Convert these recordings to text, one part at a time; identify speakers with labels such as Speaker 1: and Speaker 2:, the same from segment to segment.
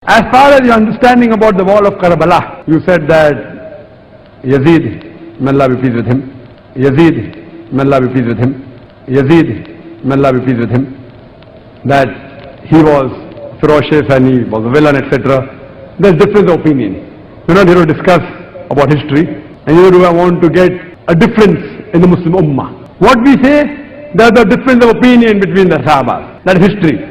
Speaker 1: As far as your understanding about the wall of Karbala, you said that Yazid, may Allah be pleased with him, Yazid, may Allah be pleased with him, Yazid, may Allah be pleased with him, that he was ferocious and he was a villain, etc. There's difference of opinion. We're not here to discuss about history, and you want to get a difference in the Muslim Ummah. What we say, there's a difference of opinion between the Sahaba. That is history.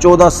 Speaker 2: 14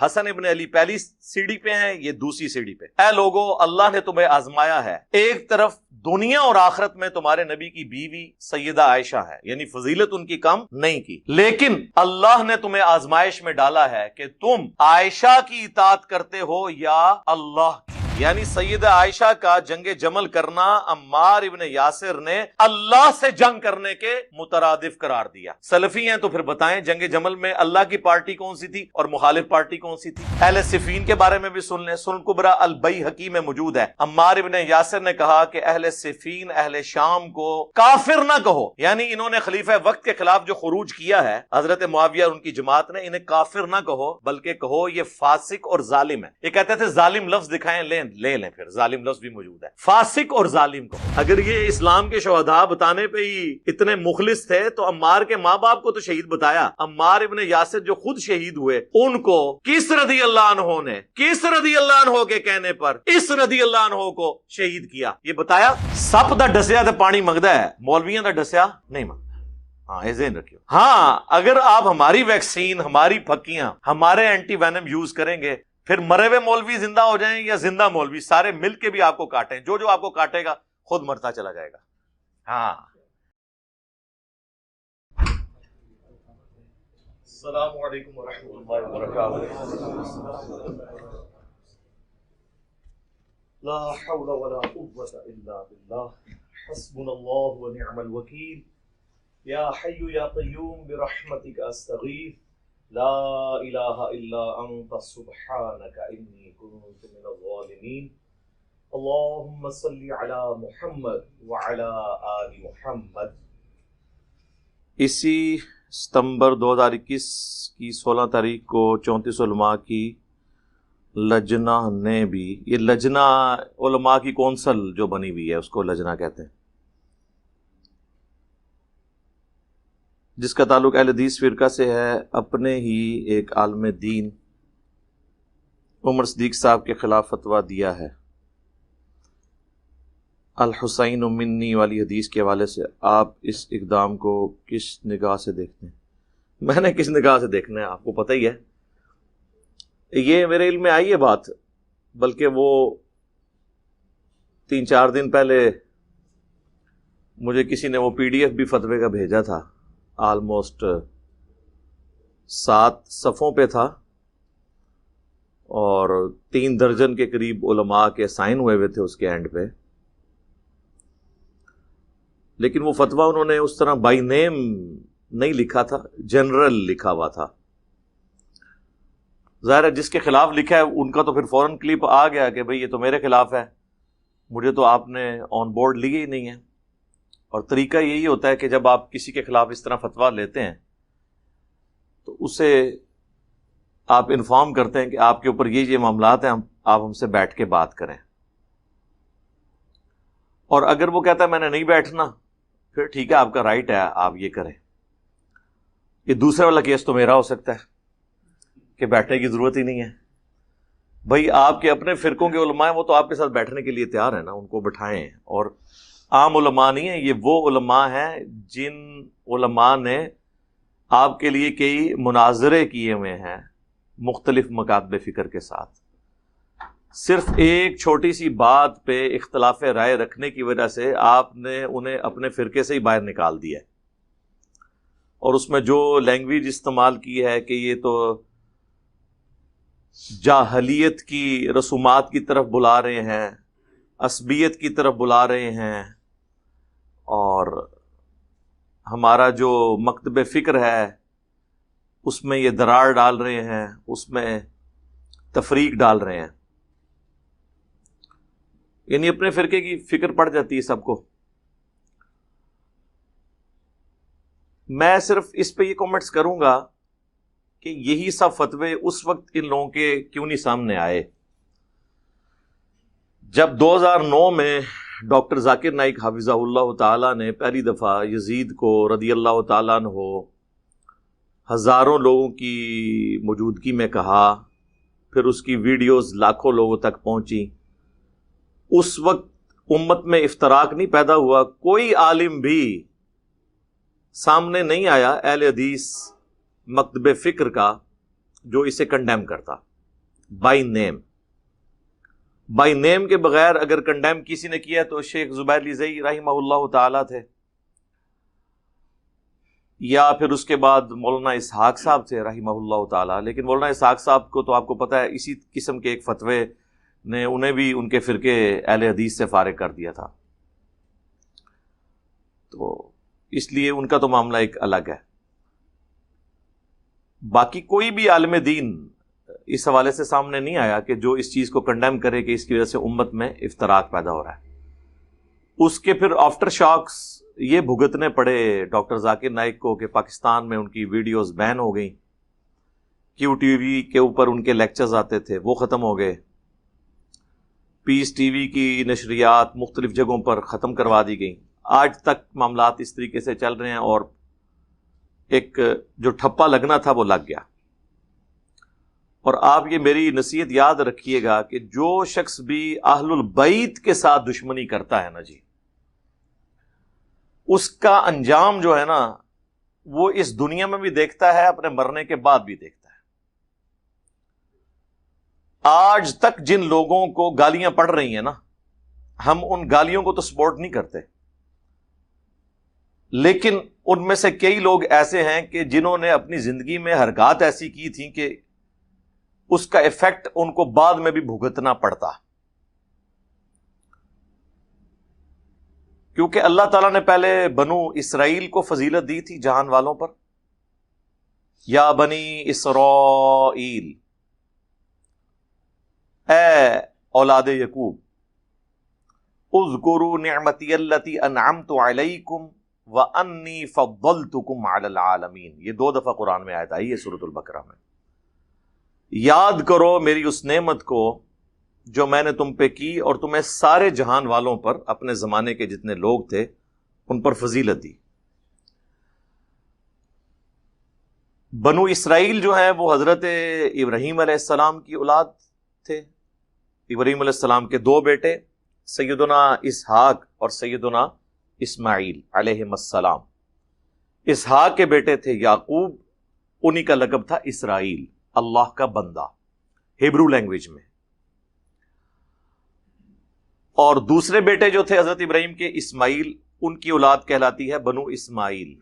Speaker 3: حسن ابن علی پہلی سیڑھی پہ ہیں، یہ دوسری سیڑھی پہ، اے لوگو اللہ نے تمہیں آزمایا ہے، ایک طرف دنیا اور آخرت میں تمہارے نبی کی بیوی سیدہ عائشہ ہے، یعنی فضیلت ان کی کم نہیں کی، لیکن اللہ نے تمہیں آزمائش میں ڈالا ہے کہ تم عائشہ کی اطاعت کرتے ہو یا اللہ کی، یعنی سیدہ عائشہ کا جنگ جمل کرنا عمار ابن یاسر نے اللہ سے جنگ کرنے کے مترادف قرار دیا۔ سلفی ہیں تو پھر بتائیں جنگ جمل میں اللہ کی پارٹی کون سی تھی اور مخالف پارٹی کون سی تھی؟ اہل صفین کے بارے میں بھی سن لیں، سنن کبریٰ البیہقی میں موجود ہے، عمار ابن یاسر نے کہا کہ اہل صفین اہل شام کو کافر نہ کہو، یعنی انہوں نے خلیفہ وقت کے خلاف جو خروج کیا ہے حضرت معاویہ اور ان کی جماعت نے، انہیں کافر نہ کہو بلکہ کہو یہ فاسق اور ظالم ہے۔ یہ کہتے تھے ظالم لفظ دکھائیں، لے لیں، پھر ظالم لفظ بھی موجود ہے، فاسق اور ظالم کو۔ اگر یہ اسلام کے شہداء بتانے پہ ہی اتنے مخلص تھے تو عمار کے ماں باپ کو تو شہید بتایا، عمار ابن یاسر جو خود شہید ہوئے ان کو کس رضی اللہ عنہ نے کس رضی اللہ عنہ کے کہنے پر اس رضی اللہ عنہ کو شہید کیا، یہ بتایا۔ سپ دا ڈسیا تے پانی منگدا ہے، مولویاں دا ڈسیا نہیں منگدا۔ ہاں یہ ذہن رکھیو۔ ہاں اگر آپ ہماری ویکسین، ہماری پھکیاں، ہمارے اینٹی وینم یوز کریں گے، پھر مرے ہوئے مولوی زندہ ہو جائیں یا زندہ مولوی، سارے مل کے بھی آپ کو کاٹیں، جو آپ کو کاٹے گا خود مرتا چلا جائے گا۔ ہاں السلام علیکم ورحمۃ اللہ وبرکاتہ۔ لا حول ولا قوة الا باللہ، حسبنا اللہ ونعم الوکیل، یا حی یا قیوم برحمتک استغیث، لا الہ الا انت سبحانک انی کنت من الظالمین، اللہم صلی علی محمد وعلی آل محمد۔ اسی ستمبر 2021 کی 16 تاریخ کو 34 علماء کی لجنہ نے بھی، یہ لجنہ علماء کی کونسل جو بنی ہوئی ہے اس کو لجنہ کہتے ہیں، جس کا تعلق اہل حدیث فرقہ سے ہے، اپنے ہی ایک عالم دین عمر صدیق صاحب کے خلاف فتویٰ دیا ہے الحسین منی والی حدیث کے حوالے سے۔ آپ اس اقدام کو کس نگاہ سے دیکھتے ہیں؟ میں نے کس نگاہ سے دیکھنا ہے آپ کو پتہ ہی ہے، یہ میرے علم میں آئی ہے بات، بلکہ وہ 3-4 دن پہلے مجھے کسی نے وہ PDF بھی فتوے کا بھیجا تھا، آلموسٹ 7 صفحوں پہ تھا اور 3 درجن کے قریب علماء کے سائن ہوئے تھے اس کے اینڈ پہ، لیکن وہ فتویٰ انہوں نے اس طرح بائی نیم نہیں لکھا تھا، جنرل لکھا ہوا تھا۔ ظاہر ہے جس کے خلاف لکھا ہے ان کا تو پھر فوراً کلپ آ گیا کہ بھئی یہ تو میرے خلاف ہے، مجھے تو آپ نے آن بورڈ لیے ہی نہیں ہے۔ اور طریقہ یہی ہوتا ہے کہ جب آپ کسی کے خلاف اس طرح فتویٰ لیتے ہیں تو اسے آپ انفارم کرتے ہیں کہ آپ کے اوپر یہ معاملات ہیں، آپ ہم سے بیٹھ کے بات کریں، اور اگر وہ کہتا ہے میں نے نہیں بیٹھنا، پھر ٹھیک ہے آپ کا رائٹ ہے، آپ یہ کریں۔ یہ دوسرے والا کیس تو میرا ہو سکتا ہے کہ بیٹھنے کی ضرورت ہی نہیں ہے، بھائی آپ کے اپنے فرقوں کے علماء ہیں، وہ تو آپ کے ساتھ بیٹھنے کے لیے تیار ہیں نا، ان کو بٹھائیں۔ اور عام علماء نہیں ہیں، یہ وہ علماء ہیں جن علماء نے آپ کے لیے کئی مناظرے کیے ہوئے ہیں مختلف مکاتب فکر کے ساتھ، صرف ایک چھوٹی سی بات پہ اختلاف رائے رکھنے کی وجہ سے آپ نے انہیں اپنے فرقے سے ہی باہر نکال دیا ہے، اور اس میں جو لینگویج استعمال کی ہے کہ یہ تو جاہلیت کی رسومات کی طرف بلا رہے ہیں، عصبیت کی طرف بلا رہے ہیں، اور ہمارا جو مکتب فکر ہے اس میں یہ دراڑ ڈال رہے ہیں، اس میں تفریق ڈال رہے ہیں، یعنی اپنے فرقے کی فکر پڑ جاتی ہے سب کو۔ میں صرف اس پہ یہ کامنٹس کروں گا کہ یہی سب فتوے اس وقت ان لوگوں کے کیوں نہیں سامنے آئے جب 2009 میں ڈاکٹر ذاکر نائک حفظہ اللہ تعالیٰ نے پہلی دفعہ یزید کو رضی اللہ تعالیٰ عنہ ہزاروں لوگوں کی موجودگی میں کہا، پھر اس کی ویڈیوز لاکھوں لوگوں تک پہنچی۔ اس وقت امت میں افتراق نہیں پیدا ہوا، کوئی عالم بھی سامنے نہیں آیا اہل حدیث مکتب فکر کا جو اسے کنڈیم کرتا بائی نیم کے بغیر اگر کنڈیم کسی نے کیا تو شیخ زبیر لیزئی رحمہ اللہ تعالی تھے، یا پھر اس کے بعد مولانا اسحاق صاحب تھے رحمہ اللہ تعالی. لیکن مولانا اسحاق صاحب کو تو آپ کو پتہ ہے اسی قسم کے ایک فتوے نے انہیں بھی ان کے فرقے اہل حدیث سے فارغ کر دیا تھا، تو اس لیے ان کا تو معاملہ ایک الگ ہے. باقی کوئی بھی عالم دین اس حوالے سے سامنے نہیں آیا کہ جو اس چیز کو کنڈیم کرے کہ اس کی وجہ سے امت میں افتراق پیدا ہو رہا ہے. اس کے پھر آفٹر شاکس یہ بھگتنے پڑے ڈاکٹر ذاکر نائک کو کہ پاکستان میں ان کی ویڈیوز بین ہو گئیں، کیو ٹی وی کے اوپر ان کے لیکچرز آتے تھے وہ ختم ہو گئے، پیس ٹی وی کی نشریات مختلف جگہوں پر ختم کروا دی گئیں. آج تک معاملات اس طریقے سے چل رہے ہیں اور ایک جو ٹھپا لگنا تھا وہ لگ گیا. اور آپ یہ میری نصیحت یاد رکھیے گا کہ جو شخص بھی اہل البیت کے ساتھ دشمنی کرتا ہے نا جی، اس کا انجام جو ہے نا وہ اس دنیا میں بھی دیکھتا ہے، اپنے مرنے کے بعد بھی دیکھتا ہے. آج تک جن لوگوں کو گالیاں پڑ رہی ہیں نا، ہم ان گالیوں کو تو سپورٹ نہیں کرتے، لیکن ان میں سے کئی لوگ ایسے ہیں کہ جنہوں نے اپنی زندگی میں حرکات ایسی کی تھیں کہ اس کا ایفیکٹ ان کو بعد میں بھی بھگتنا پڑتا، کیونکہ اللہ تعالیٰ نے پہلے بنو اسرائیل کو فضیلت دی تھی جہان والوں پر. یا بنی اسرائیل، اے اولاد یعقوب، اذکروا نعمتی التی انعمت علیکم وانی فضلتکم علی العالمین. یہ 2 دفعہ قرآن میں آیت آئی ہے سورۃ البقرہ میں. یاد کرو میری اس نعمت کو جو میں نے تم پہ کی اور تمہیں سارے جہان والوں پر، اپنے زمانے کے جتنے لوگ تھے ان پر فضیلت دی. بنو اسرائیل جو ہیں وہ حضرت ابراہیم علیہ السلام کی اولاد تھے. ابراہیم علیہ السلام کے 2 بیٹے سیدنا اسحاق اور سیدنا اسماعیل علیہم السلام. اسحاق کے بیٹے تھے یعقوب، انہی کا لقب تھا اسرائیل، اللہ کا بندہ ہیبرو لینگویج میں. اور دوسرے بیٹے جو تھے حضرت ابراہیم کے اسماعیل، ان کی اولاد کہلاتی ہے بنو اسماعیل.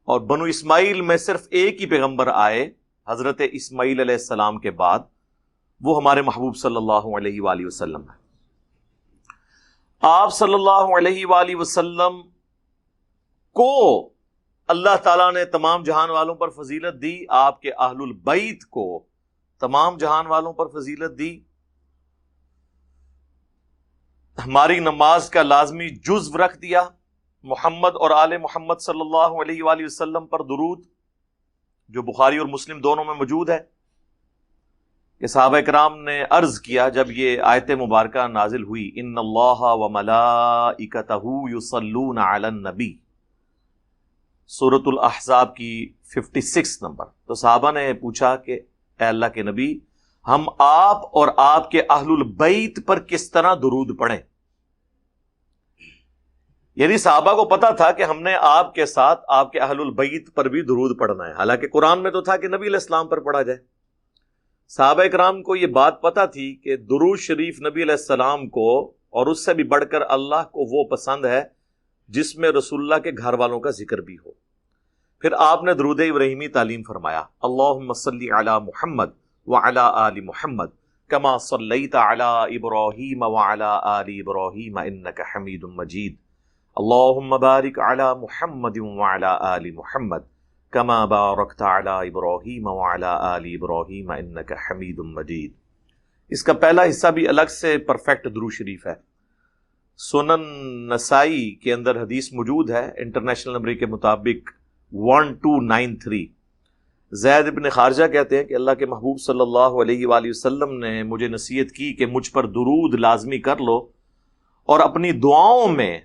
Speaker 3: اور بنو اسماعیل میں صرف ایک ہی پیغمبر آئے حضرت اسماعیل علیہ السلام کے بعد، وہ ہمارے محبوب صلی اللہ علیہ وآلہ وسلم ہے. آپ صلی اللہ علیہ وآلہ وسلم کو اللہ تعالیٰ نے تمام جہان والوں پر فضیلت دی، آپ کے اہل البیت کو تمام جہان والوں پر فضیلت دی. ہماری نماز کا لازمی جزو رکھ دیا، محمد اور آل محمد صلی اللہ علیہ وآلہ وسلم پر درود، جو بخاری اور مسلم دونوں میں موجود ہے. کہ صحابہ کرام نے عرض کیا جب یہ آیت مبارکہ نازل ہوئی، ان اللہ وملائکتہ یصلون علی النبی، سورۃ الاحزاب کی 56 نمبر. تو صحابہ نے پوچھا کہ اے اللہ کے نبی، ہم آپ اور آپ کے اہل البیت پر کس طرح درود پڑھیں؟ یعنی صحابہ کو پتا تھا کہ ہم نے آپ کے ساتھ آپ کے اہل البیت پر بھی درود پڑھنا ہے، حالانکہ قرآن میں تو تھا کہ نبی علیہ السلام پر پڑھا جائے. صحابہ کرام کو یہ بات پتا تھی کہ درود شریف نبی علیہ السلام کو اور اس سے بھی بڑھ کر اللہ کو وہ پسند ہے جس میں رسول اللہ کے گھر والوں کا ذکر بھی ہو. پھر آپ نے درود ابراہیمی تعلیم فرمایا، اللہم صلی علی محمد وعلی آل محمد کما صلیت علی ابراہیم وعلی آل ابراہیم انک حمید مجید، اللہم بارک علی محمد وعلی آل محمد کما بارکت علی ابراہیم وعلی آل ابراہیم انک حمید مجید. اس کا پہلا حصہ بھی الگ سے پرفیکٹ درود شریف ہے. سنن نسائی کے اندر حدیث موجود ہے انٹرنیشنل نمبر کے مطابق 1293. زید بن خارجہ کہتے ہیں کہ اللہ کے محبوب صلی اللہ علیہ وآلہ وسلم نے مجھے نصیحت کی کہ مجھ پر درود لازمی کر لو اور اپنی دعاؤں میں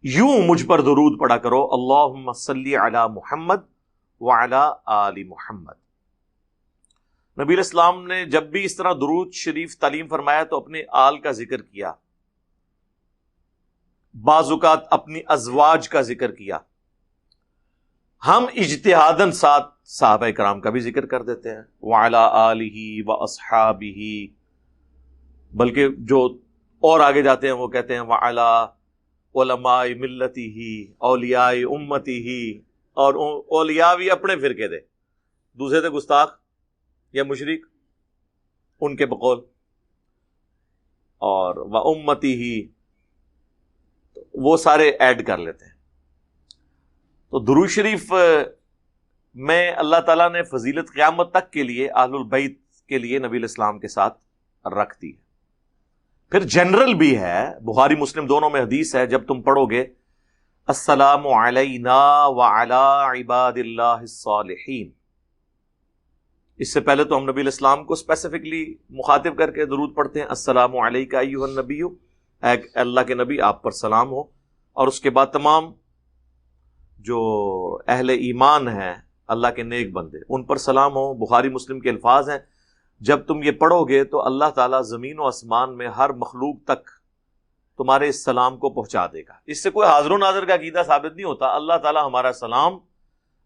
Speaker 3: یوں مجھ پر درود پڑھا کرو، اللہم صلی علی محمد وعلی آل محمد. نبی علیہ السلام نے جب بھی اس طرح درود شریف تعلیم فرمایا تو اپنے آل کا ذکر کیا، بعض اوقات اپنی ازواج کا ذکر کیا. ہم اجتہاداً ساتھ صحابہ کرام کا بھی ذکر کر دیتے ہیں، وعلی آلہ واصحابہ، بلکہ جو اور آگے جاتے ہیں وہ کہتے ہیں وعلی علماء ملتہ، اولیاء امتہ، اور اولیاء بھی اپنے فرقے دے، دوسرے تھے گستاخ یا مشرک ان کے بقول، اور وامتہ وہ سارے ایڈ کر لیتے ہیں۔ تو درود شریف میں اللہ تعالیٰ نے فضیلت قیامت تک کے لیے اہل البیت کے لیے نبی الاسلام کے ساتھ رکھ دی ہے۔ پھر جنرل بھی ہے، بخاری مسلم دونوں میں حدیث ہے، جب تم پڑھو گے السلام علینا وعلی عباد اللہ الصالحین، اس سے پہلے تو ہم نبی الاسلام کو اسپیسیفکلی مخاطب کر کے درود پڑھتے ہیں، السلام علیکہ ایھا النبی، اے اللہ کے نبی آپ پر سلام ہو، اور اس کے بعد تمام جو اہل ایمان ہیں اللہ کے نیک بندے ان پر سلام ہو۔ بخاری مسلم کے الفاظ ہیں، جب تم یہ پڑھو گے تو اللہ تعالیٰ زمین و آسمان میں ہر مخلوق تک تمہارے اس سلام کو پہنچا دے گا۔ اس سے کوئی حاضر و ناظر کا عقیدہ ثابت نہیں ہوتا، اللہ تعالیٰ ہمارا سلام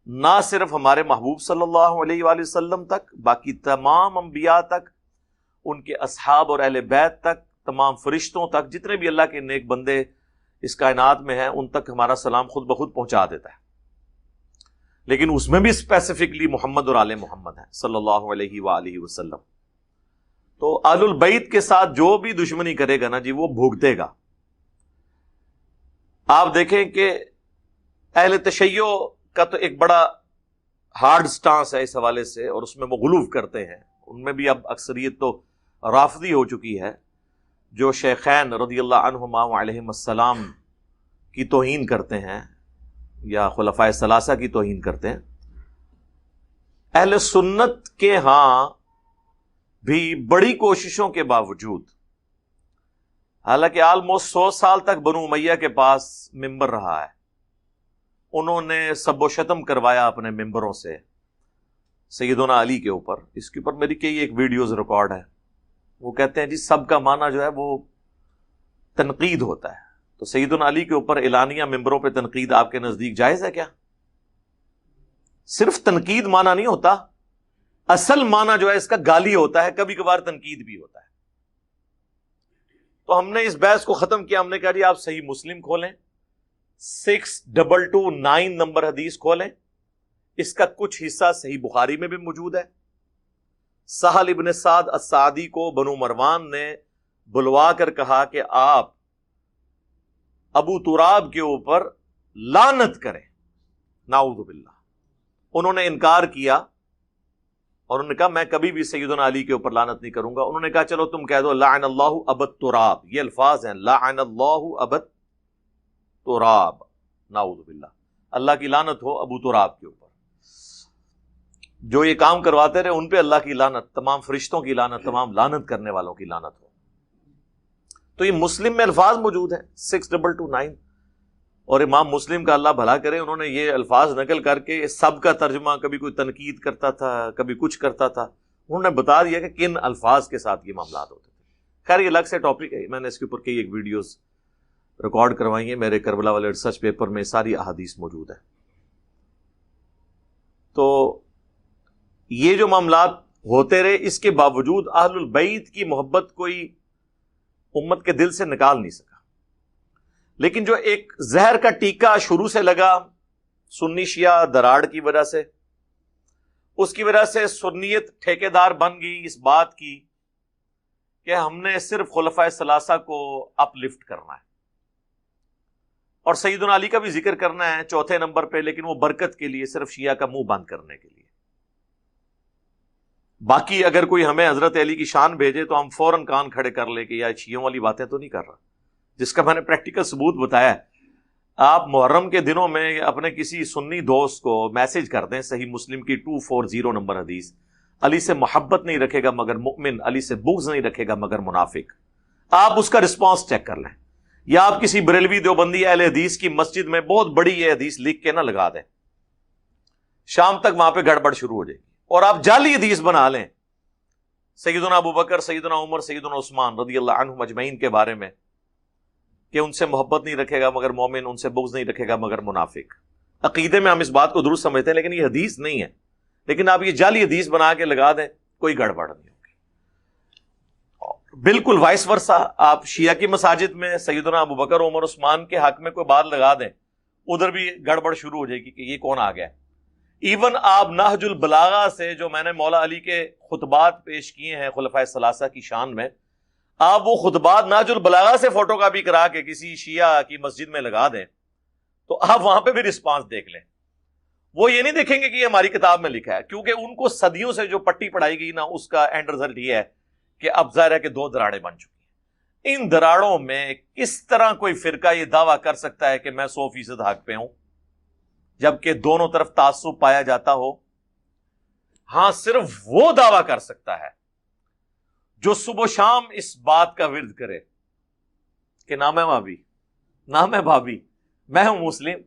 Speaker 3: نہ صرف ہمارے محبوب صلی اللہ علیہ وآلہ وسلم تک، باقی تمام انبیاء تک، ان کے اصحاب اور اہل بیت تک، تمام فرشتوں تک، جتنے بھی اللہ کے نیک بندے اس کائنات میں ہیں ان تک ہمارا سلام خود بخود پہنچا دیتا ہے۔ لیکن اس میں بھی اسپیسیفکلی محمد اور آل محمد ہیں صلی اللہ علیہ وآلہ وسلم۔ تو آل البیت کے ساتھ جو بھی دشمنی کرے گا نا جی وہ بھگتے گا۔ آپ دیکھیں کہ اہل تشیع کا تو ایک بڑا ہارڈ سٹانس ہے اس حوالے سے، اور اس میں وہ غلو کرتے ہیں، ان میں بھی اب اکثریت تو رافضی ہو چکی ہے، جو شیخین رضی اللہ عنہما وعلیہم السلام کی توہین کرتے ہیں یا خلفائے ثلاثہ کی توہین کرتے ہیں۔ اہل سنت کے ہاں بھی بڑی کوششوں کے باوجود، حالانکہ آلموسٹ 100 سال تک بنو امیہ کے پاس ممبر رہا ہے، انہوں نے سب و شتم کروایا اپنے ممبروں سے سیدنا علی کے اوپر۔ اس کے اوپر میری کئی ایک ویڈیوز ریکارڈ ہے، وہ کہتے ہیں جی سب کا معنی جو ہے وہ تنقید ہوتا ہے، تو سیدنا علی کے اوپر اعلانیہ ممبروں پہ تنقید آپ کے نزدیک جائز ہے کیا؟ صرف تنقید معنی نہیں ہوتا، اصل معنی جو ہے اس کا گالی ہوتا ہے، کبھی کبھار تنقید بھی ہوتا ہے۔ تو ہم نے اس بحث کو ختم کیا، ہم نے کہا جی آپ صحیح مسلم کھولیں، 6229 نمبر حدیث کھولیں، اس کا کچھ حصہ صحیح بخاری میں بھی موجود ہے۔ سہل ابن سعد السعدی کو بنو مروان نے بلوا کر کہا کہ آپ ابو تراب کے اوپر لعنت کریں، نعوذ باللہ۔ انہوں نے انکار کیا اور انہوں نے کہا میں کبھی بھی سیدنا علی کے اوپر لعنت نہیں کروں گا۔ انہوں نے کہا چلو تم کہہ دو لعن اللہ ابا تراب، یہ الفاظ ہیں، لعن اللہ ابا تراب، نعوذ باللہ، اللہ کی لعنت ہو ابو تراب کے اوپر۔ جو یہ کام کرواتے رہے ان پہ اللہ کی لعنت، تمام فرشتوں کی لعنت، تمام لعنت کرنے والوں کی لعنت ہو۔ تو یہ مسلم میں الفاظ موجود ہیں 6229، اور امام مسلم کا اللہ بھلا کرے انہوں نے یہ الفاظ نقل کر کے سب کا ترجمہ، کبھی کوئی تنقید کرتا تھا کبھی کچھ کرتا تھا، انہوں نے بتا دیا کہ کن الفاظ کے ساتھ یہ معاملات ہوتے تھے۔ خیر یہ الگ سے ٹاپک ہے، میں نے اس کے اوپر کئی ایک ویڈیوز ریکارڈ کروائی ہیں، میرے کربلا والے ریسرچ پیپر میں ساری احادیث موجود ہیں۔ تو یہ جو معاملات ہوتے رہے، اس کے باوجود اہل البیت کی محبت کوئی امت کے دل سے نکال نہیں سکا۔ لیکن جو ایک زہر کا ٹیکا شروع سے لگا سنی شیعہ دراڑ کی وجہ سے، اس کی وجہ سے سنیت ٹھیکیدار بن گئی اس بات کی کہ ہم نے صرف خلفائے ثلاثہ کو اپ لفٹ کرنا ہے اور سیدنا علی کا بھی ذکر کرنا ہے چوتھے نمبر پہ، لیکن وہ برکت کے لیے، صرف شیعہ کا منہ بند کرنے کے لیے۔ باقی اگر کوئی ہمیں حضرت علی کی شان بھیجے تو ہم فوراً کان کھڑے کر لے کہ یا شیعوں والی باتیں تو نہیں کر رہا، جس کا میں نے پریکٹیکل ثبوت بتایا ہے۔ آپ محرم کے دنوں میں اپنے کسی سنی دوست کو میسج کر دیں، صحیح مسلم کی 240 نمبر حدیث، علی سے محبت نہیں رکھے گا مگر مؤمن، علی سے بغض نہیں رکھے گا مگر منافق، آپ اس کا رسپانس چیک کر لیں۔ یا آپ کسی بریلوی دیوبندی اہل حدیث کی مسجد میں بہت بڑی یہ حدیث لکھ کے نہ لگا دیں، شام تک وہاں پہ گڑبڑ شروع ہو جائے گی، اور آپ جعلی حدیث بنا لیں سیدنا ابو بکر، سیدنا عمر، سیدنا عثمان رضی اللہ عنہم اجمعین کے بارے میں کہ ان سے محبت نہیں رکھے گا مگر مومن، ان سے بغض نہیں رکھے گا مگر منافق۔ عقیدے میں ہم اس بات کو درست سمجھتے ہیں، لیکن یہ حدیث نہیں ہے، لیکن آپ یہ جعلی حدیث بنا کے لگا دیں، کوئی گڑبڑ نہیں ہوگی۔ بالکل وائس ورسا، آپ شیعہ کی مساجد میں سیدنا ابو بکر عمر عثمان کے حق میں کوئی بات لگا دیں، ادھر بھی گڑبڑ شروع ہو جائے گی کہ یہ کون آ گیا ہے۔ ایون آپ نہج البلاغہ سے جو میں نے مولا علی کے خطبات پیش کیے ہیں خلفائے ثلاثہ کی شان میں، آپ وہ خطبات نہج البلاغہ سے فوٹو کاپی کرا کے کسی شیعہ کی مسجد میں لگا دیں تو آپ وہاں پہ بھی رسپانس دیکھ لیں، وہ یہ نہیں دیکھیں گے کہ یہ ہماری کتاب میں لکھا ہے، کیونکہ ان کو صدیوں سے جو پٹی پڑھائی گئی نا، اس کا اینڈ رزلٹ یہ ہے کہ اب ظاہر ہے کہ 2 دراڑیں بن چکی ہیں۔ ان دراڑوں میں کس طرح کوئی فرقہ یہ دعویٰ کر سکتا ہے کہ میں 100% حق پہ ہوں، جبکہ دونوں طرف تعصب پایا جاتا ہو؟ ہاں، صرف وہ دعویٰ کر سکتا ہے جو صبح و شام اس بات کا ورد کرے کہ نہ میں بھابی، نہ میں بھابی، میں ہوں مسلم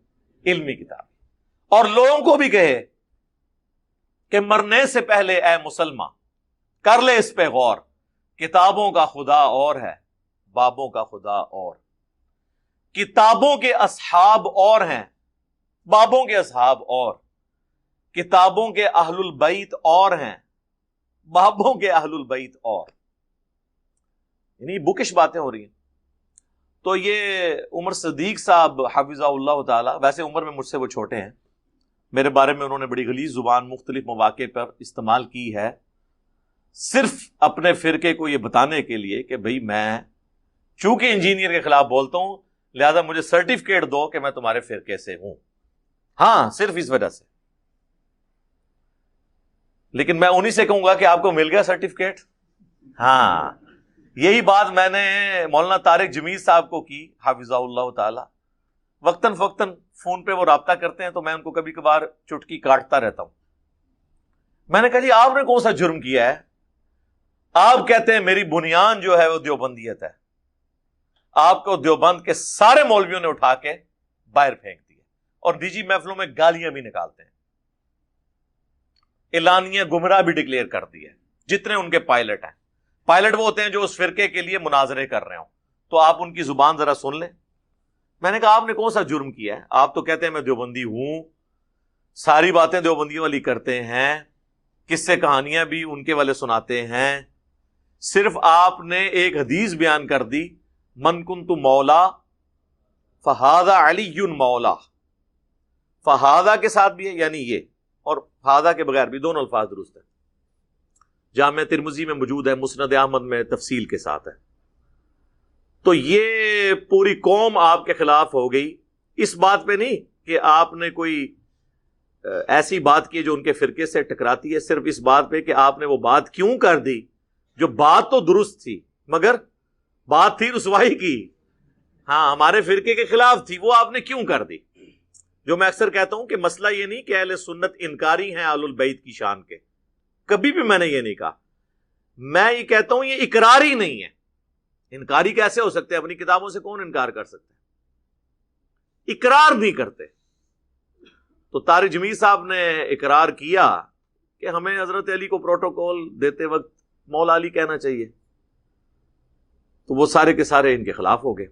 Speaker 3: علمی کتاب، اور لوگوں کو بھی کہے کہ مرنے سے پہلے اے مسلمان کر لے اس پہ غور، کتابوں کا خدا اور ہے، بابوں کا خدا اور، کتابوں کے اصحاب اور ہیں، بابوں کے اصحاب اور، کتابوں کے اہل البیت اور ہیں، بابوں کے اہل البیت اور، یعنی بکش باتیں ہو رہی ہیں۔ تو یہ عمر صدیق صاحب حفظہ اللہ تعالی، ویسے عمر میں مجھ سے وہ چھوٹے ہیں، میرے بارے میں انہوں نے بڑی غلیظ زبان مختلف مواقع پر استعمال کی ہے، صرف اپنے فرقے کو یہ بتانے کے لیے کہ بھئی میں چونکہ انجینئر کے خلاف بولتا ہوں لہذا مجھے سرٹیفکیٹ دو کہ میں تمہارے فرقے سے ہوں، ہاں صرف اس وجہ سے۔ لیکن میں انہی سے کہوں گا کہ آپ کو مل گیا سرٹیفکیٹ؟ ہاں، یہی بات میں نے مولانا طارق جمیل صاحب کو کی حافظہ اللہ تعالی، وقتاً فوقتاً فون پہ وہ رابطہ کرتے ہیں تو میں ان کو کبھی کبھار چٹکی کاٹتا رہتا ہوں۔ میں نے کہا جی آپ نے کون سا جرم کیا ہے؟ آپ کہتے ہیں میری بنیاد جو ہے وہ دیوبندیت ہے، آپ کو دیوبند کے سارے مولویوں نے اٹھا کے باہر پھینک دیا اور نجی محفلوں میں گالیاں بھی نکالتے ہیں، اعلانیہ گمراہ بھی ڈکلیئر کر دیا، جتنے ان کے پائلٹ ہیں۔ پائلٹ وہ ہوتے ہیں جو اس فرقے کے لیے مناظرے کر رہے ہوں، تو آپ ان کی زبان ذرا سن لیں۔ میں نے کہا آپ نے کون سا جرم کیا ہے؟ آپ تو کہتے ہیں میں دیوبندی ہوں، ساری باتیں دیوبندیوں والی کرتے ہیں، قصے کہانیاں بھی ان کے والے سناتے ہیں، صرف آپ نے ایک حدیث بیان کر دی، من کنت مولا فہذا علی مولا، فہذا کے ساتھ بھی ہے یعنی یہ، اور فہذا کے بغیر بھی، دونوں الفاظ درست ہیں، جامع ترمذی میں موجود ہے، مسند احمد میں تفصیل کے ساتھ ہے۔ تو یہ پوری قوم آپ کے خلاف ہو گئی، اس بات پہ نہیں کہ آپ نے کوئی ایسی بات کی جو ان کے فرقے سے ٹکراتی ہے، صرف اس بات پہ کہ آپ نے وہ بات کیوں کر دی جو بات تو درست تھی مگر بات تھی رسوائی کی، ہاں ہمارے فرقے کے خلاف تھی، وہ آپ نے کیوں کر دی؟ جو میں اکثر کہتا ہوں کہ مسئلہ یہ نہیں کہ اہل سنت انکاری ہیں اہل البیت کی شان کے، کبھی بھی میں نے یہ نہیں کہا، میں یہ کہتا ہوں یہ اقرار ہی نہیں ہے۔ انکاری کیسے ہو سکتے ہیں؟ اپنی کتابوں سے کون انکار کر سکتے ہیں؟ اقرار نہیں کرتے۔ تو طارق جمیل صاحب نے اقرار کیا کہ ہمیں حضرت علی کو پروٹوکول دیتے وقت مولا علی کہنا چاہیے، تو وہ سارے کے سارے ان کے خلاف ہو گئے۔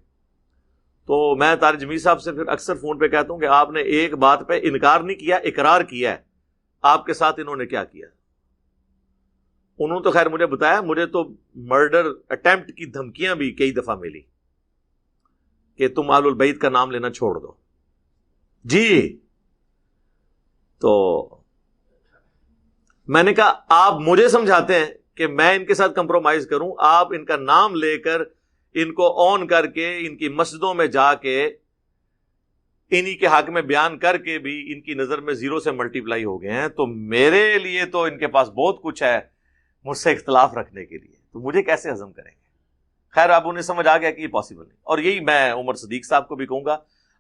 Speaker 3: تو میں طارق جمیل صاحب سے پھر اکثر فون پہ کہتا ہوں کہ آپ نے ایک بات پہ انکار نہیں کیا، اقرار کیا ہے۔ آپ کے ساتھ انہوں نے کیا کیا؟ انہوں نے تو خیر مجھے بتایا، مجھے تو مرڈر اٹیمپٹ کی دھمکیاں بھی کئی دفعہ ملی کہ تم اہل البیت کا نام لینا چھوڑ دو جی۔ تو میں نے کہا آپ مجھے سمجھاتے ہیں کہ میں ان کے ساتھ کمپرومائز کروں؟ آپ ان کا نام لے کر ان کو آن کر کے ان کی مسجدوں میں جا کے انہی کے حق میں بیان کر کے بھی ان کی نظر میں زیرو سے ملٹی پلائی ہو گئے ہیں، تو میرے لیے تو ان کے پاس بہت کچھ ہے مجھ سے اختلاف رکھنے کے لیے، تو مجھے کیسے ہضم کریں گے؟ خیر اب انہیں سمجھ آ گیا کہ یہ پاسبل نہیں، اور یہی میں عمر صدیق صاحب کو بھی کہوں گا،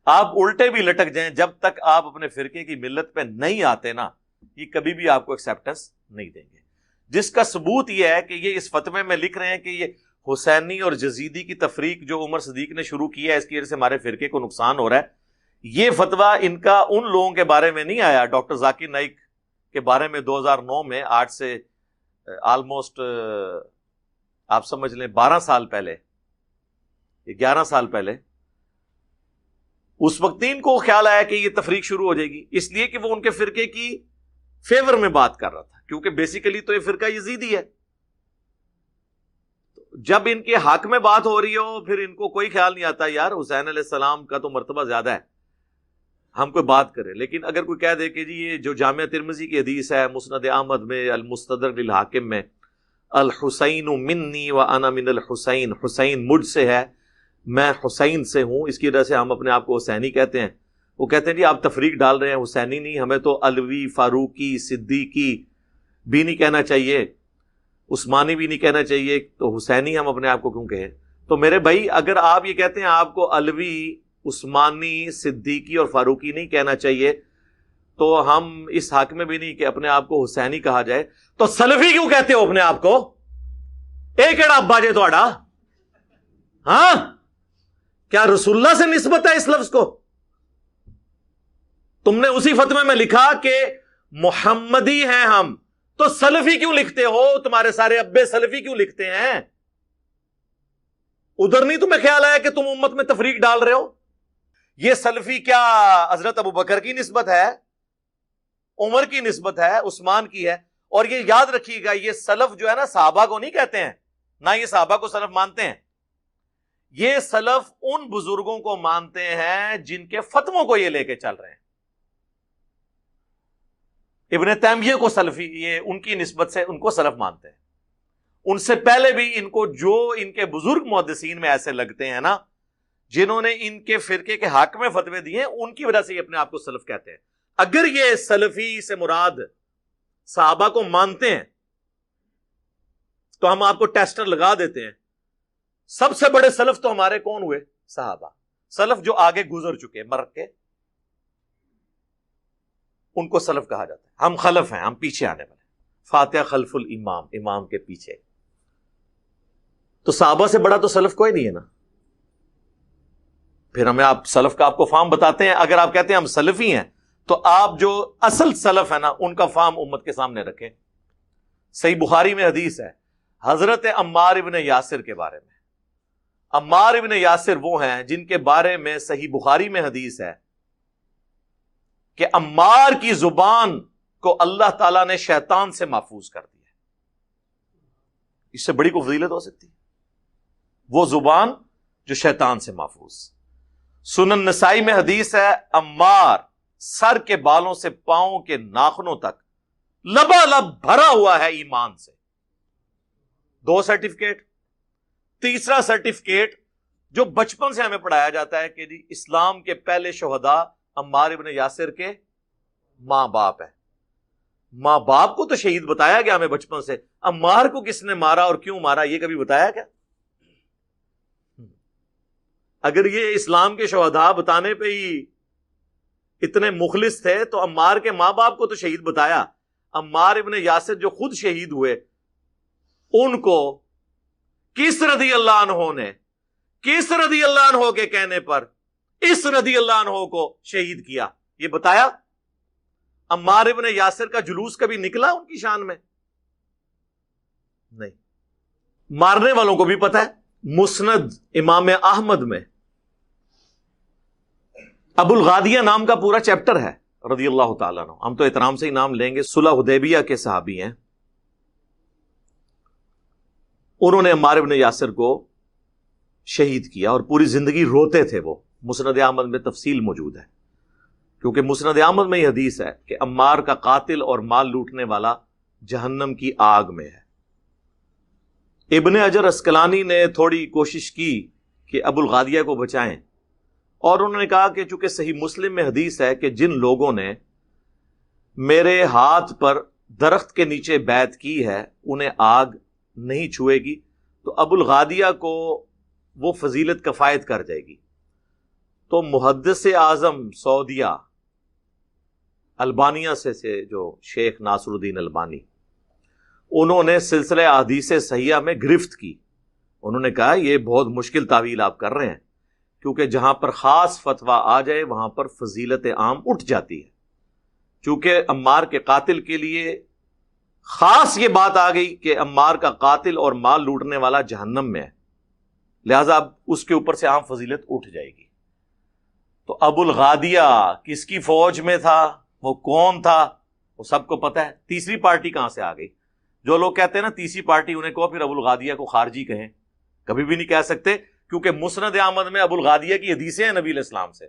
Speaker 3: آپ الٹے بھی لٹک جائیں، جب تک آپ اپنے فرقے کی ملت پہ نہیں آتے نا، یہ کبھی بھی آپ کو ایکسیپٹنس نہیں دیں گے۔ جس کا ثبوت یہ ہے کہ یہ اس فتوے میں لکھ رہے ہیں کہ یہ حسینی اور جزیدی کی تفریق جو عمر صدیق نے شروع کی ہے، اس کی وجہ سے ہمارے فرقے کو نقصان ہو رہا ہے، یہ فتویٰ ان کا ان لوگوں کے بارے میں نہیں آیا، ڈاکٹر ذاکر نائک کے بارے میں 2009 میں، آج سے آلموسٹ آپ سمجھ لیں 12 سال پہلے، 11 سال پہلے اس وقت ان کو خیال آیا کہ یہ تفریق شروع ہو جائے گی، اس لیے کہ وہ ان کے فرقے کی فیور میں بات کر رہا تھا، کیونکہ بیسیکلی تو یہ فرقہ یزیدی ہے۔ جب ان کے حق میں بات ہو رہی ہو پھر ان کو کوئی خیال نہیں آتا یار حسین علیہ السلام کا تو مرتبہ زیادہ ہے، ہم کوئی بات کریں۔ لیکن اگر کوئی کہہ دے کہ جی یہ جو جامعہ ترمذی کی حدیث ہے مسند احمد میں المستدرک للحاکم میں الحسین منی وانا من الحسین، حسین مجھ سے ہے میں حسین سے ہوں، اس کی وجہ سے ہم اپنے آپ کو حسینی کہتے ہیں، وہ کہتے ہیں جی آپ تفریق ڈال رہے ہیں، حسینی نہیں، ہمیں تو علوی، فاروقی، صدیقی بھی نہیں کہنا چاہیے، عثمانی بھی نہیں کہنا چاہیے، تو حسینی ہم اپنے آپ کو کیوں کہیں؟ تو میرے بھائی اگر آپ یہ کہتے ہیں آپ کو علوی، عثمانی، صدیقی اور فاروقی نہیں کہنا چاہیے تو ہم اس حق میں بھی نہیں کہ اپنے آپ کو حسینی کہا جائے، تو سلفی کیوں کہتے ہو اپنے آپ کو؟ ایک ایڑا ابا جے تھوڑا، ہاں کیا رسول اللہ سے نسبت ہے اس لفظ کو؟ تم نے اسی فتوے میں لکھا کہ محمدی ہیں ہم، تو سلفی کیوں لکھتے ہو؟ تمہارے سارے ابے سلفی کیوں لکھتے ہیں؟ ادھر نہیں تمہیں خیال آیا کہ تم امت میں تفریق ڈال رہے ہو؟ یہ سلفی کیا حضرت ابو بکر کی نسبت ہے، عمر کی نسبت ہے، عثمان کی ہے؟ اور یہ یاد رکھیے گا یہ سلف جو ہے نا صحابہ کو نہیں کہتے ہیں، نہ یہ صحابہ کو سلف مانتے ہیں، یہ سلف ان بزرگوں کو مانتے ہیں جن کے فتووں کو یہ لے کے چل رہے ہیں۔ ابن تیمیہ کو سلفی، یہ ان کی نسبت سے ان کو سلف مانتے ہیں۔ ان سے پہلے بھی ان کو جو ان کے بزرگ محدثین میں ایسے لگتے ہیں نا جنہوں نے ان کے فرقے کے حق میں فتوے دیے ہیں، ان کی وجہ سے یہ اپنے آپ کو سلف کہتے ہیں۔ اگر یہ سلفی سے مراد صحابہ کو مانتے ہیں تو ہم آپ کو ٹیسٹر لگا دیتے ہیں، سب سے بڑے سلف تو ہمارے کون ہوئے؟ صحابہ، سلف جو آگے گزر چکے مر کے، ان کو سلف کہا جاتا ہے۔ ہم خلف ہیں، ہم پیچھے آنے والے، فاتحہ خلف الامام، امام کے پیچھے۔ تو صحابہ سے بڑا تو سلف کوئی نہیں ہے نا۔ پھر ہمیں آپ سلف کا آپ کو فارم بتاتے ہیں، اگر آپ کہتے ہیں ہم سلفی ہیں تو آپ جو اصل سلف ہے نا ان کا فارم امت کے سامنے رکھیں۔ صحیح بخاری میں حدیث ہے حضرت عمار ابن یاسر کے بارے میں۔ عمار ابن یاسر وہ ہیں جن کے بارے میں صحیح بخاری میں حدیث ہے کہ عمار کی زبان کو اللہ تعالیٰ نے شیطان سے محفوظ کر دیا۔ اس سے بڑی کوئی فضیلت ہو سکتی ہے؟ وہ زبان جو شیطان سے محفوظ۔ سنن نسائی میں حدیث ہے عمار سر کے بالوں سے پاؤں کے ناخنوں تک لبالب بھرا ہوا ہے ایمان سے۔ 2 سرٹیفکیٹ۔ تیسرا سرٹیفکیٹ جو بچپن سے ہمیں پڑھایا جاتا ہے کہ جی اسلام کے پہلے شہداء عمار ابن یاسر کے ماں باپ ہے۔ ماں باپ کو تو شہید بتایا گیا ہمیں بچپن سے، عمار کو کس نے مارا اور کیوں مارا یہ کبھی بتایا کیا؟ اگر یہ اسلام کے شہداء بتانے پہ ہی اتنے مخلص تھے تو عمار کے ماں باپ کو تو شہید بتایا۔ عمار ابن یاسر جو خود شہید ہوئے ان کو کس رضی اللہ عنہ نے، کس رضی اللہ عنہ کے کہنے پر اس رضی اللہ عنہ کو شہید کیا یہ بتایا؟ عمار ابن یاسر کا جلوس کبھی نکلا ان کی شان میں؟ نہیں۔ مارنے والوں کو بھی پتہ ہے۔ مسند امام احمد میں ابو الغادیہ نام کا پورا چیپٹر ہے رضی اللہ تعالیٰ عنہ، ہم تو احترام سے ہی نام لیں گے، صلح حدیبیہ کے صحابی ہیں۔ انہوں نے عمار ابن یاسر کو شہید کیا اور پوری زندگی روتے تھے وہ۔ مسند احمد میں تفصیل موجود ہے، کیونکہ مسند احمد میں یہ حدیث ہے کہ عمار کا قاتل اور مال لوٹنے والا جہنم کی آگ میں ہے۔ ابن حجر عسقلانی نے تھوڑی کوشش کی کہ ابو الغادیہ کو بچائیں، اور انہوں نے کہا کہ چونکہ صحیح مسلم میں حدیث ہے کہ جن لوگوں نے میرے ہاتھ پر درخت کے نیچے بیعت کی ہے انہیں آگ نہیں چھوئے گی، تو ابو الغادیہ کو وہ فضیلت کفایت کر جائے گی۔ تو محدث اعظم سعودیہ البانیہ سے جو شیخ ناصر الدین البانی، انہوں نے سلسلہ احادیث صحیحہ میں گرفت کی۔ انہوں نے کہا یہ بہت مشکل تعویل آپ کر رہے ہیں، کیونکہ جہاں پر خاص فتویٰ آ جائے وہاں پر فضیلت عام اٹھ جاتی ہے۔ چونکہ عمار کے قاتل کے لیے خاص یہ بات آ گئی کہ عمار کا قاتل اور مال لوٹنے والا جہنم میں ہے، لہذا اب اس کے اوپر سے عام فضیلت اٹھ جائے گی۔ تو ابو الغادیہ کس کی فوج میں تھا، وہ کون تھا، وہ سب کو پتہ ہے۔ تیسری پارٹی کہاں سے آ گئی؟ جو لوگ کہتے ہیں نا تیسری پارٹی، انہیں کہو پھر ابو الغادیہ کو خارجی کہیں، کبھی بھی نہیں کہہ سکتے، کیونکہ مسند احمد میں ابو الغادیہ کی حدیثیں ہیں نبی علیہ السلام سے،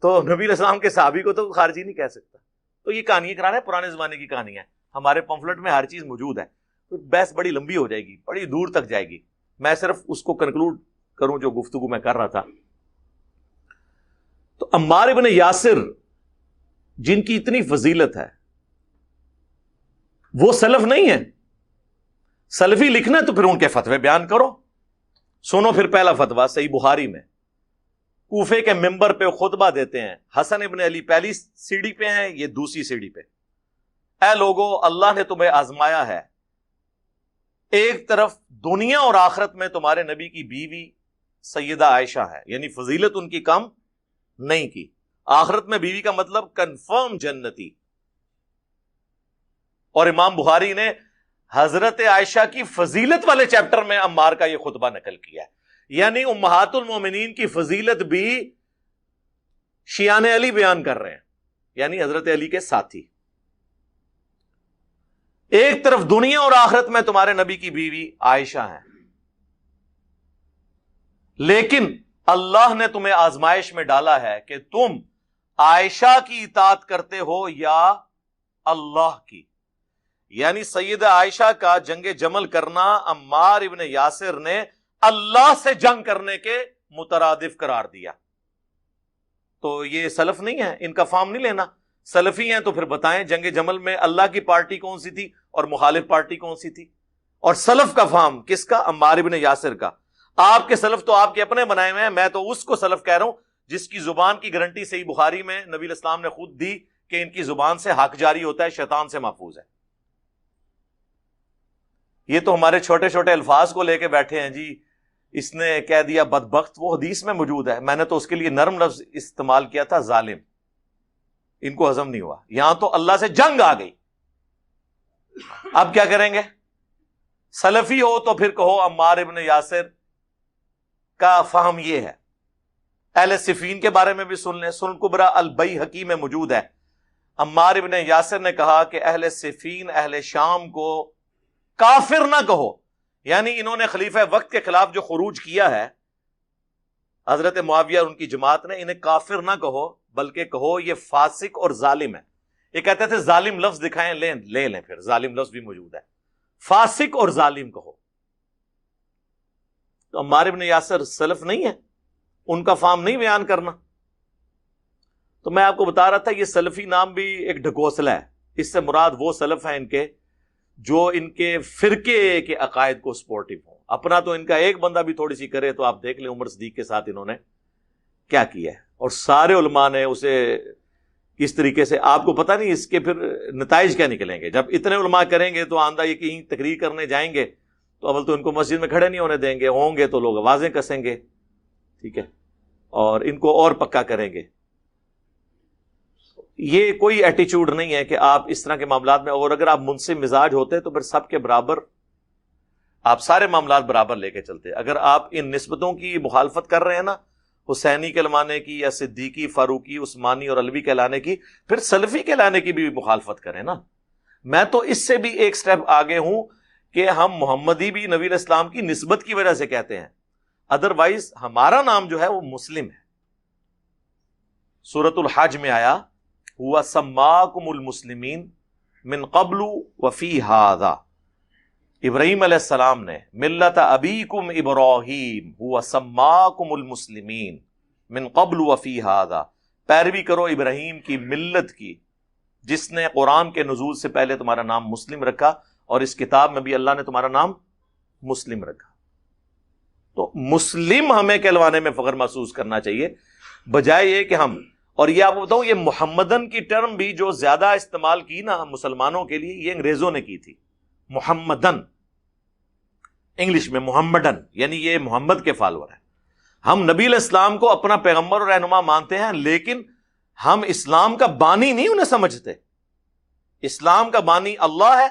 Speaker 3: تو نبی علیہ السلام کے صحابی کو تو خارجی نہیں کہہ سکتا۔ تو یہ کہانی کرا رہے ہیں، پرانے زمانے کی کہانی ہے، ہمارے پمفلٹ میں ہر چیز موجود ہے، بحث بڑی لمبی ہو جائے گی، بڑی دور تک جائے گی، میں صرف اس کو کنکلوڈ کروں جو گفتگو میں کر رہا تھا۔ تو عمار ابن یاسر جن کی اتنی فضیلت ہے، وہ سلف نہیں ہے؟ سلفی لکھنا ہے تو پھر ان کے فتوے بیان کرو۔ سنو پھر پہلا فتویٰ صحیح بخاری میں، کوفے کے ممبر پہ خطبہ دیتے ہیں، حسن ابن علی پہلی سیڑھی پہ ہیں، یہ دوسری سیڑھی پہ۔ اے لوگو، اللہ نے تمہیں آزمایا ہے، ایک طرف دنیا اور آخرت میں تمہارے نبی کی بیوی سیدہ عائشہ ہے، یعنی فضیلت ان کی کم نہیں کی، آخرت میں بیوی کا مطلب کنفرم جنتی۔ اور امام بخاری نے حضرت عائشہ کی فضیلت والے چیپٹر میں عمار کا یہ خطبہ نقل کیا ہے، یعنی امہات المومنین کی فضیلت بھی شیعان علی بیان کر رہے ہیں، یعنی حضرت علی کے ساتھی۔ ایک طرف دنیا اور آخرت میں تمہارے نبی کی بیوی عائشہ ہیں، لیکن اللہ نے تمہیں آزمائش میں ڈالا ہے کہ تم عائشہ کی اطاعت کرتے ہو یا اللہ کی، یعنی سیدہ عائشہ کا جنگ جمل کرنا عمار ابن یاسر نے اللہ سے جنگ کرنے کے مترادف قرار دیا۔ تو یہ سلف نہیں ہے، ان کا فارم نہیں لینا۔ سلفی ہیں تو پھر بتائیں جنگ جمل میں اللہ کی پارٹی کون سی تھی اور مخالف پارٹی کون سی تھی؟ اور سلف کا فارم کس کا؟ عمار ابن یاسر کا۔ آپ کے سلف تو آپ کے اپنے بنائے ہوئے ہیں، میں تو اس کو سلف کہہ رہا ہوں جس کی زبان کی گارنٹی صحیح بخاری میں نبی علیہ السلام نے خود دی کہ ان کی زبان سے حق جاری ہوتا ہے، شیطان سے محفوظ ہے۔ یہ تو ہمارے چھوٹے چھوٹے الفاظ کو لے کے بیٹھے ہیں، جی اس نے کہہ دیا بدبخت، وہ حدیث میں موجود ہے، میں نے تو اس کے لیے نرم لفظ استعمال کیا تھا ظالم، ان کو ہضم نہیں ہوا، یہاں تو اللہ سے جنگ آ گئی۔ اب کیا کریں گے؟ سلفی ہو تو پھر کہو عمار ابن یاسر کا فہم یہ ہے۔ اہل صفین کے بارے میں بھی سن لیں، سنن کبریٰ البیہقی میں موجود ہے، عمار ابن یاسر نے کہا کہ اہل صفین اہل شام کو کافر نہ کہو، یعنی انہوں نے خلیفہ وقت کے خلاف جو خروج کیا ہے حضرت معاویہ اور ان کی جماعت نے، انہیں کافر نہ کہو بلکہ کہو یہ فاسق اور ظالم ہے۔ یہ کہتے تھے ظالم لفظ دکھائیں، لے لیں، پھر ظالم لفظ بھی موجود ہے، فاسق اور ظالم کہو۔ تو عمار ابن یاسر سلف نہیں ہے، ان کا فارم نہیں بیان کرنا۔ تو میں آپ کو بتا رہا تھا یہ سلفی نام بھی ایک ڈھکوسلا ہے، اس سے مراد وہ سلف ہیں ان کے جو ان کے فرقے کے عقائد کو سپورٹو ہوں۔ اپنا تو ان کا ایک بندہ بھی تھوڑی سی کرے تو آپ دیکھ لیں عمر صدیق کے ساتھ انہوں نے کیا کیا ہے، اور سارے علماء نے اسے کس طریقے سے، آپ کو پتہ نہیں اس کے پھر نتائج کیا نکلیں گے۔ جب اتنے علماء کریں گے تو آندہ یہ کہیں تقریر کرنے جائیں گے تو اول تو ان کو مسجد میں کھڑے نہیں ہونے دیں گے، ہوں گے تو لوگ آوازیں کسیں گے، ٹھیک ہے، اور ان کو اور پکا کریں گے۔ یہ کوئی ایٹیچیوڈ نہیں ہے کہ آپ اس طرح کے معاملات میں، اور اگر آپ منصف مزاج ہوتے تو پھر سب کے برابر آپ سارے معاملات برابر لے کے چلتے۔ اگر آپ ان نسبتوں کی مخالفت کر رہے ہیں نا، حسینی کہلانے کی یا صدیقی، فاروقی، عثمانی اور علوی کہلانے کی، پھر سلفی کہلانے کی بھی مخالفت کریں نا۔ میں تو اس سے بھی ایک سٹیپ آگے ہوں کہ ہم محمدی بھی نبی علیہ السلام کی نسبت کی وجہ سے کہتے ہیں، ادروائز ہمارا نام جو ہے وہ مسلم ہے۔ سورۃ الحج میں آیا هُوَ سَمَّاكُمُ الْمُسْلِمِينَ مِن قَبْلُ وَفِي هَذَا، ابراہیم علیہ السلام نے ملت ابیکم ابراہیم هُوَ سَمَّاكُمُ الْمُسْلِمِينَ مِن قَبْلُ وَفِي هَذَا، پیروی کرو ابراہیم کی ملت کی جس نے قرآن کے نزول سے پہلے تمہارا نام مسلم رکھا، اور اس کتاب میں بھی اللہ نے تمہارا نام مسلم رکھا۔ تو مسلم ہمیں کہلوانے میں فخر محسوس کرنا چاہیے، بجائے یہ کہ ہم، اور یہ آپ کو بتاؤں یہ محمدن کی ٹرم بھی جو زیادہ استعمال کی نا مسلمانوں کے لیے، یہ انگریزوں نے کی تھی، محمدن، انگلش میں محمدن، یعنی یہ محمد کے فالور ہیں۔ ہم نبی علیہ السلام کو اپنا پیغمبر اور رہنما مانتے ہیں، لیکن ہم اسلام کا بانی نہیں انہیں سمجھتے۔ اسلام کا بانی اللہ ہے،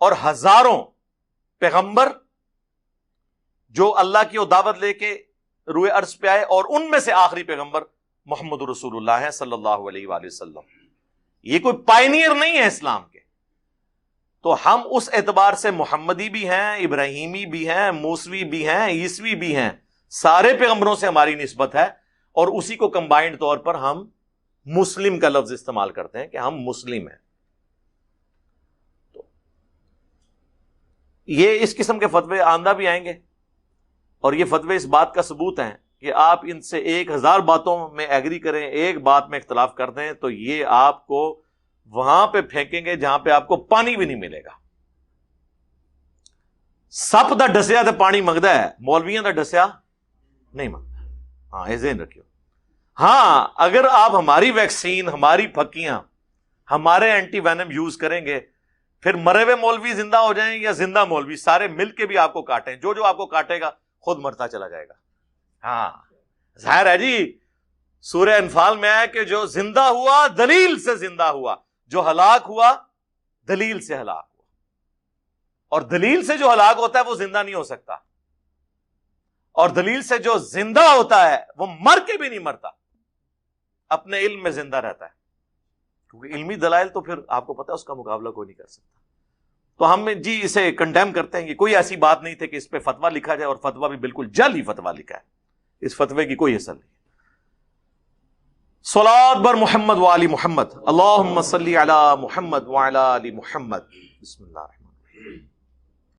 Speaker 3: اور ہزاروں پیغمبر جو اللہ کی دعوت لے کے روئے ارض پہ آئے اور ان میں سے آخری پیغمبر محمد رسول اللہ ہیں صلی اللہ علیہ وآلہ وسلم. یہ کوئی پائنیئر نہیں ہے اسلام کے. تو ہم اس اعتبار سے محمدی بھی ہیں, ابراہیمی بھی ہیں, موسوی بھی ہیں, عیسوی بھی ہیں. سارے پیغمبروں سے ہماری نسبت ہے اور اسی کو کمبائنڈ طور پر ہم مسلم کا لفظ استعمال کرتے ہیں کہ ہم مسلم ہیں. تو یہ اس قسم کے فتوے آندہ بھی آئیں گے اور یہ فتوے اس بات کا ثبوت ہیں کہ آپ ان سے 1000 باتوں میں ایگری کریں, ایک بات میں اختلاف کر دیں تو یہ آپ کو وہاں پہ پھینکیں گے جہاں پہ آپ کو پانی بھی نہیں ملے گا. سپ دا ڈسیا تو پانی منگتا ہے, مولویاں دا ڈسیا نہیں منگتا. ہاں یہ ذہن رکھیو. ہاں اگر آپ ہماری ویکسین, ہماری پھکیاں, ہمارے اینٹی وینم یوز کریں گے, پھر مرے ہوئے مولوی زندہ ہو جائیں یا زندہ مولوی سارے مل کے بھی آپ کو کاٹیں, جو آپ کو کاٹے گا خود مرتا چلا جائے گا. ہاں ظاہر ہے جی, سورہ انفال میں ہے کہ جو زندہ ہوا دلیل سے زندہ ہوا, جو ہلاک ہوا دلیل سے ہلاک ہوا. اور دلیل سے جو ہلاک ہوتا ہے وہ زندہ نہیں ہو سکتا, اور دلیل سے جو زندہ ہوتا ہے وہ مر کے بھی نہیں مرتا, اپنے علم میں زندہ رہتا ہے. کیونکہ علمی دلائل تو پھر آپ کو پتا ہے اس کا مقابلہ کوئی نہیں کر سکتا. تو ہم جی اسے کنڈیم کرتے ہیں. یہ کوئی ایسی بات نہیں تھی کہ اس پہ فتویٰ لکھا جائے, اور فتویٰ بھی بالکل جعلی فتویٰ لکھا ہے. اس فتوے کی کوئی اصل نہیں. صلاۃ بر محمد وآل محمد, اللہم صلی علی محمد وعلی آل محمد. بسم اللہ الرحمن الرحیم.